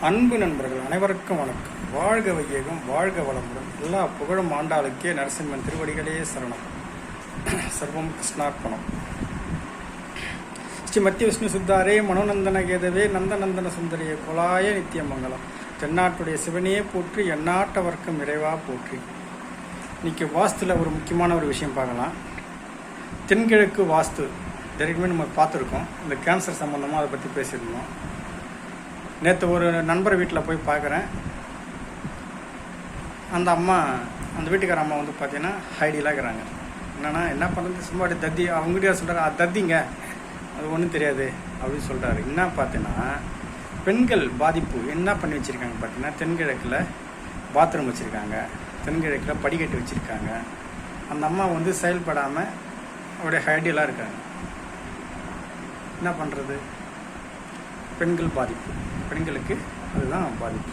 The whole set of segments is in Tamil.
அன்பு நண்பர்கள் அனைவருக்கும் வணக்கம். வாழ்க வையகம், வாழ்க வளமுடன். எல்லா புகழும் ஆண்டாளுக்கே. நரசிம்மன் திருவடிகளே சரணம். சர்வம் கிருஷ்ணார்ப்பணம். ஸ்ரீ மத்திய விஷ்ணு சுத்தாரே மனோநந்தன கேதவே நந்தநந்தன சுந்தரிய குலாய நித்தியமங்கலம். தென்னாட்டுடைய சிவனே போற்றி, எந்நாட்டவர்க்கும் இறைவா போற்றி. இன்னைக்கு வாஸ்துல ஒரு முக்கியமான ஒரு விஷயம் பார்க்கலாம். தென்கிழக்கு வாஸ்து ஏற்கனவே நம்ம பார்த்துருக்கோம். இந்த கேன்சர் சம்மந்தமாக அதை பற்றி பேசியிருந்தோம். நேற்று ஒரு நண்பர் வீட்டில் போய் பார்க்குறேன். அந்த வீட்டுக்கார அம்மா வந்து பார்த்தீங்கன்னா ஹைடிலாம் இருக்கிறாங்க. என்னென்னா என்ன பண்ணுறது, சும்மா தத்தி அவங்ககிட்ட சொல்கிறாங்க, அது தத்திங்க, அது ஒன்றும் தெரியாது அப்படின்னு சொல்கிறாரு. என்ன பார்த்தீங்கன்னா பெண்கள் பாதிப்பு என்ன பண்ணி வச்சுருக்காங்க பார்த்தீங்கன்னா, தென்கிழக்கில் பாத்ரூம் வச்சுருக்காங்க, தென்கிழக்கில் படிக்கட்டு வச்சுருக்காங்க. அந்த அம்மா வந்து செயல்படாமல் அவருடைய ஹைடியெல்லாம் இருக்காங்க. என்ன பண்ணுறது? பெண்கள் பாதிப்பு, பெண்களுக்கு அதுதான் பாதிப்பு.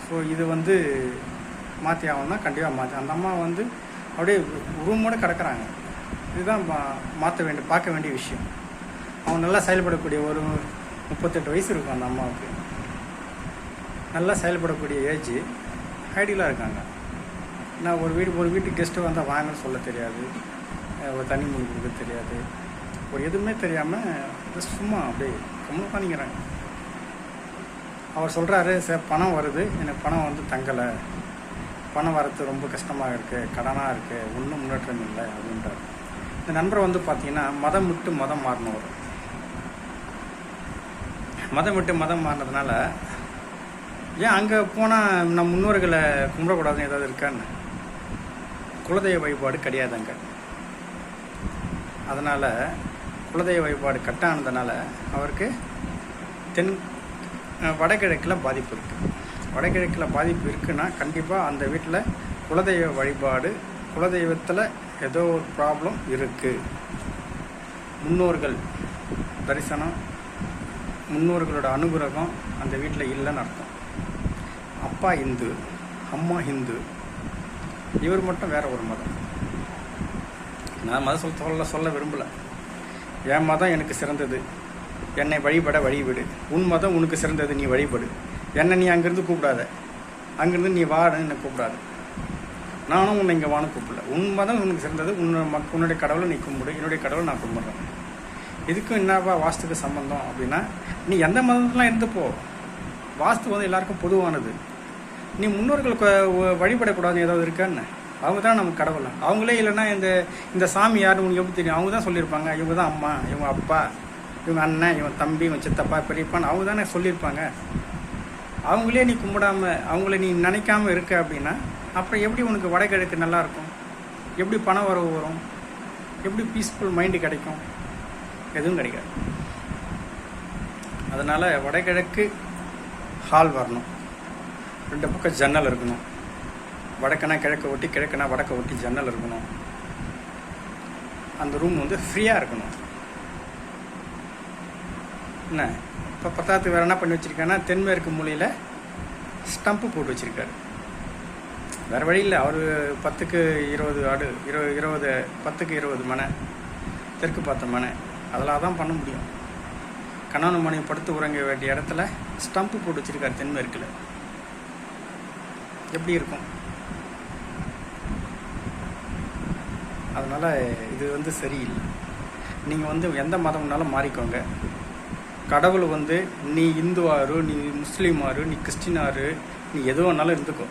ஸோ இது வந்து மாற்றி ஆகணும்னா கண்டிப்பாக மாற்றி. அந்த அம்மா வந்து அப்படியே ரூமோடு கிடக்கிறாங்க. இதுதான் பார்க்க வேண்டிய விஷயம். அவங்க நல்லா செயல்படக்கூடிய ஒரு 38 வயசு இருக்கும் அந்த அம்மாவுக்கு. நல்லா செயல்படக்கூடிய ஏஜ், ஐடியலாக இருக்காங்க. நான் ஒரு வீட்டுக்கு கெஸ்ட்டு வந்தால் வாங்கன்னு சொல்ல தெரியாது, ஒரு தண்ணி மூணு கொடுக்க தெரியாது, ஒரு எதுவுமே தெரியாமல் சும்மா அப்படியே கம்மி பண்ணிக்கிறாங்க. அவர் சொல்கிறாரு, சார் பணம் வருது, எனக்கு பணம் வந்து தங்கலை, பணம் வரது ரொம்ப கஷ்டமாக இருக்குது, கடனாக இருக்குது, ஒன்றும் முன்னேற்றம் இல்லை அப்படின்றார். இந்த நண்பர் வந்து பார்த்திங்கன்னா மதம் விட்டு மதம் மாறினவர். மதம் விட்டு மதம் மாறினதுனால ஏன் அங்கே போனால் நம்ம முன்னோர்களை கும்பிடக்கூடாதுன்னு ஏதாவது இருக்கான்னு? குலதெய்வ வழிபாடு கிடையாது அங்கே. அதனால் குலதெய்வ வழிபாடு கட்டானதுனால அவருக்கு வடகிழக்கில் பாதிப்பு இருக்குது. வடகிழக்கில் பாதிப்பு இருக்குன்னா கண்டிப்பாக அந்த வீட்டில் குலதெய்வ வழிபாடு, குலதெய்வத்தில் ஏதோ ஒரு ப்ராப்ளம் இருக்குது. முன்னோர்கள் தரிசனம், முன்னோர்களோட அனுகிரகம் அந்த வீட்டில் இல்லைன்னு அர்த்தம். அப்பா இந்து, அம்மா ஹிந்து, இவர் மட்டும் வேற ஒரு மதம். நான் மதம் சொல்ல விரும்பலை. என் மதம் எனக்கு சிறந்தது, என்னை வழிபட வழிவிடு. உன் மதம் உனக்கு சிறந்தது, நீ வழிபடு. என்னை நீ அங்கேருந்து கூப்பிடாத, அங்கேருந்து நீ வான்னு என்னை கூப்பிடாது. நானும் உன்னை இங்கே வான்னு கூப்பிடல. உன் மதம் உனக்கு சிறந்தது, உன்னுடைய கடவுளை நீ கும்பிடு, என்னுடைய கடவுளை நான் கும்பிட்றேன். இதுக்கும் என்னப்பா வாஸ்துக்கு சம்பந்தம் அப்படின்னா, நீ எந்த மதத்துலாம் இருந்துப்போ, வாஸ்து வந்து எல்லாருக்கும் பொதுவானது. நீ முன்னோர்களுக்கு வழிபடக்கூடாதுன்னு ஏதாவது இருக்கான்னு? அவங்க தான் நமக்கு கடவுள். அவங்களே இல்லைன்னா இந்த சாமி யாருன்னு உனக்கு எப்படி தெரியும்? அவங்க தான் சொல்லியிருப்பாங்க, இவங்க தான் அம்மா, இவங்க அப்பா, இவங்க அண்ணன், இவன் தம்பி, இவன் சித்தப்பா, பெரியப்பான்னு அவங்க தானே சொல்லியிருப்பாங்க. அவங்களே நீ கும்பிடாமல், அவங்கள நீ நினைக்காமல் இருக்க அப்படின்னா அப்புறம் எப்படி உனக்கு வடகிழக்கு நல்லாயிருக்கும்? எப்படி பண வரவு வரும்? எப்படி பீஸ்ஃபுல் மைண்டு கிடைக்கும்? எதுவும் கிடைக்காது. அதனால் வடகிழக்கு ஹால் வரணும், 2 பக்கம் ஜன்னல் இருக்கணும். வடக்கனா கிழக்க ஒட்டி, கிழக்கனா வடக்க ஒட்டி ஜன்னல் இருக்கணும். அந்த ரூம் வந்து ஃப்ரீயாக இருக்கணும். என்ன இப்போ பத்தாத்துக்கு வேறு என்ன பண்ணி வச்சுருக்காங்கன்னா, தென்மேற்கு மூலையில் ஸ்டம்ப்பு போட்டு வச்சுருக்காரு. வேறு வழி இல்லை. அவர் 10க்கு 20 ஆடு, 10க்கு 20 மனை, தெற்கு பார்த்த மனை, அதெல்லாம் தான் பண்ண முடியும். கணவன் மனைவி படுத்து உறங்க வேண்டிய இடத்துல ஸ்டம்ப்பு போட்டு வச்சுருக்காரு தென்மேற்கில். எப்படி இருக்கும்? அதனால் இது வந்து சரியில்லை. நீங்கள் வந்து எந்த மதம்னாலும் மாறிக்கோங்க. கடவுள் வந்து நீ இந்துவாரு, நீ முஸ்லீமாரு, நீ கிறிஸ்டினாரு, நீ எது வேணாலும் இருந்துக்கோ.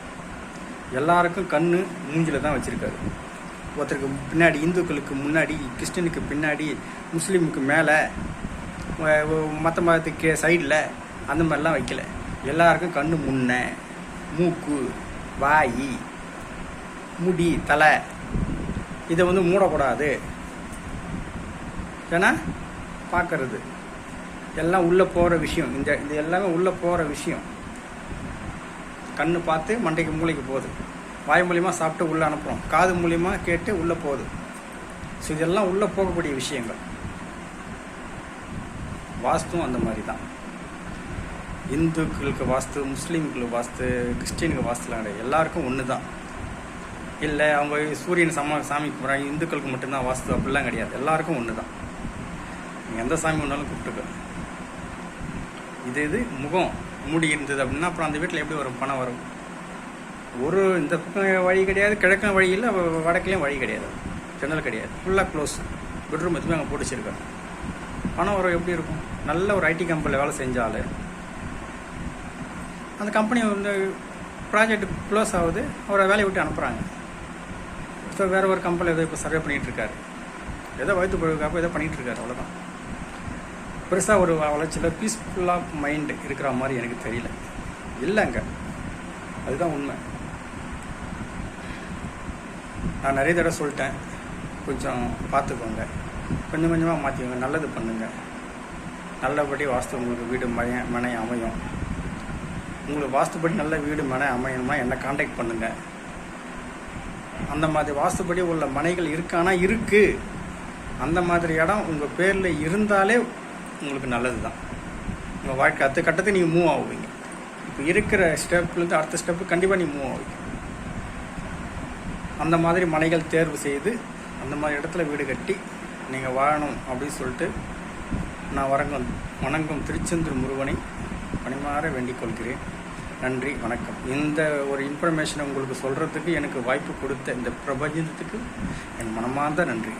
எல்லாருக்கும் கண்ணு மூஞ்சில் தான் வச்சுருக்காரு. ஒருத்தருக்கு பின்னாடி, இந்துக்களுக்கு முன்னாடி, கிறிஸ்டினுக்கு பின்னாடி, முஸ்லீமுக்கு மேலே, மற்ற மதத்துக்கு சைடில், அந்த மாதிரிலாம் வைக்கல. எல்லாருக்கும் கண்ணு முன்ன, மூக்கு, வாய், முடி, தலை, இதை வந்து மூடக்கூடாது. ஏன்னா பார்க்கறது எல்லாம் உள்ளே போகிற விஷயம். இது எல்லாமே உள்ளே போகிற விஷயம். கண்ணு பார்த்து மண்டைக்கு மூளைக்கு போகுது, வாய் மூலியமாக சாப்பிட்டு உள்ளே அனுப்புகிறோம், காது மூலியமாக கேட்டு உள்ளே போகுது. ஸோ இதெல்லாம் உள்ளே போகக்கூடிய விஷயங்கள். வாஸ்துவும் அந்த மாதிரி தான். இந்துக்களுக்கு வாஸ்து, முஸ்லீம்களுக்கு வாஸ்து, கிறிஸ்டினுக்கு வாஸ்துலாம் கிடையாது. எல்லாருக்கும் ஒன்று தான். இல்லை அவங்க சூரியன் சாமி கும்பிட்றாங்க, இந்துக்களுக்கு மட்டும்தான் வாஸ்து, அப்படிலாம் கிடையாது. எல்லாருக்கும் ஒன்று தான். நீங்கள் எந்த சாமி ஒன்றாலும் கூப்பிட்டுக்க. இது முகம் மூடி இருந்தது அப்படின்னா அப்புறம் அந்த வீட்டில் எப்படி வரும் பணம் வரும்? இந்த பக்கம் வழி கிடையாது, கிழக்கும் வழி இல்லை, வடக்குலேயும் வழி கிடையாது, ஜன்னல் கிடையாது, ஃபுல்லாக க்ளோஸ். பெட்ரூம் எதுவுமே அங்கே போட்டு வச்சிருக்காங்க. பணம் வரும் எப்படி இருக்கும்? நல்ல ஒரு ஐடி கம்பெனியில் வேலை செஞ்சால் அந்த கம்பெனி ப்ராஜெக்ட் க்ளோஸ் ஆகுது, அவரை வேலையை விட்டு அனுப்புகிறாங்க. ஸோ வேறு ஒரு கம்பெனியில் ஏதோ இப்போ சர்வே பண்ணிகிட்ருக்காரு, ஏதோ வயிற்று பொழுதுக்காக ஏதோ பண்ணிகிட்ருக்காரு, அவ்வளோதான். பெருசாக ஒரு வளர்ச்சியில் பீஸ்ஃபுல்லாக மைண்டு இருக்கிற மாதிரி எனக்கு தெரியல. இல்லைங்க, அதுதான் உண்மை. நான் நிறைய தடவை சொல்லிட்டேன், கொஞ்சம் பார்த்துக்கோங்க, கொஞ்சம் கொஞ்சமாக மாற்றிக்கோங்க, நல்லது பண்ணுங்கள். நல்லபடி வாஸ்து உங்களுக்கு வீடு மனை அமையும். உங்களுக்கு வாஸ்துப்படி நல்ல வீடு மனை அமையணுமா என்னை காண்டாக்ட் பண்ணுங்கள். அந்த மாதிரி வாஸ்துப்படி உள்ள மனைகள் இருக்கானா? இருக்குது. அந்த மாதிரி இடம் உங்கள் பேரில் இருந்தாலே உங்களுக்கு நல்லது தான். உங்கள் வாழ்க்கை அடுத்த கட்டத்துக்கு நீங்கள் மூவ் ஆகுவீங்க. இப்போ இருக்கிற ஸ்டெப்லேருந்து அடுத்த ஸ்டெப்பு கண்டிப்பாக நீங்கள் மூவ் ஆகுவீங்க. அந்த மாதிரி மனைகள் தேர்வு செய்து அந்த மாதிரி இடத்துல வீடு கட்டி நீங்கள் வாழணும் அப்படின்னு சொல்லிட்டு நான் வணங்கும் திருச்செந்தூர் முருகனை பணிமாற வேண்டிக் கொள்கிறேன். நன்றி, வணக்கம். இந்த ஒரு இன்ஃபர்மேஷனை உங்களுக்கு சொல்கிறதுக்கு எனக்கு வாய்ப்பு கொடுத்த இந்த பிரபஞ்சத்துக்கு என் மனமார்ந்த நன்றி.